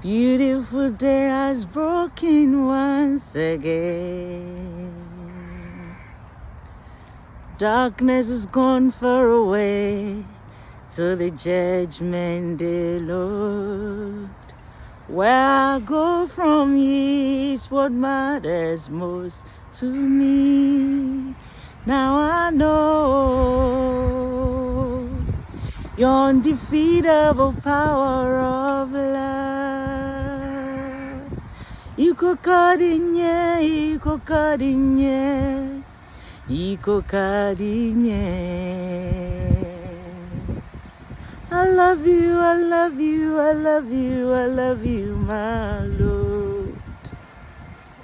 Beautiful day has broken once again. Darkness is gone far away to the judgment day, Lord. Where I go from here is what matters most to me. Now I know your undefeatable power of love. Iko kadinye, iko kadinye, iko kadinye. I love you, I love you, I love you, I love you, my Lord.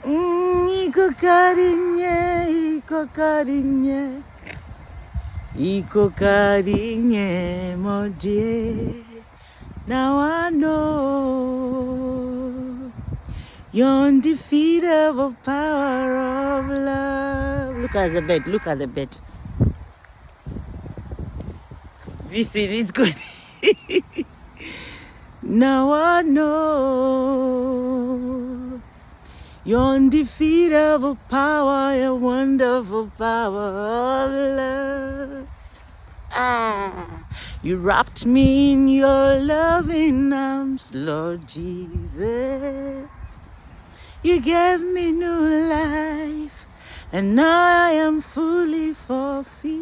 Iko kadinye, iko kadinye, iko kadinye, my dear. Now I know your undefeatable power of love. Look at the bed, look at the bed. You see, it's good. Now I know your undefeatable power, your wonderful power of love. You wrapped me in your loving arms, Lord Jesus. You gave me new life, and now I am fully fulfilled.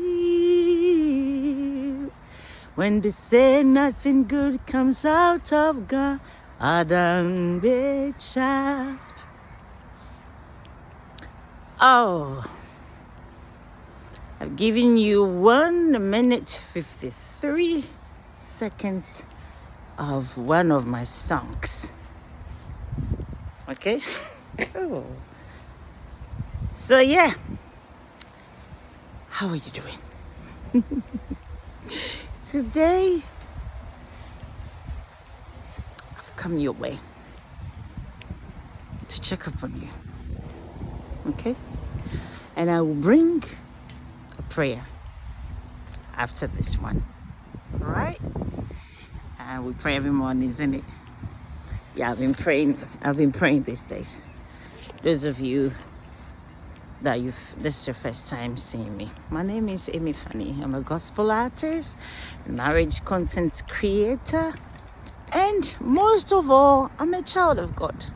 When they say nothing good comes out of God, I don't be child. Oh, I've given you 1 minute 53 seconds of one of my songs. Okay? Oh. So yeah, how are you doing? Today, I've come your way to check up on you. Okay? And I will bring a prayer after this one. Alright? And we pray every morning, isn't it? Yeah, I've been praying these days. Those of you that this is your first time seeing me. My name is Amy Fanny. I'm a gospel artist, marriage content creator, and most of all, I'm a child of God.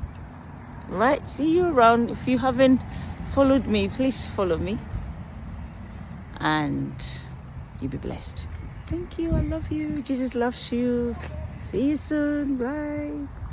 Right? See you around. If you haven't followed me, please follow me. And you'll be blessed. Thank you. I love you. Jesus loves you. See you soon. Bye.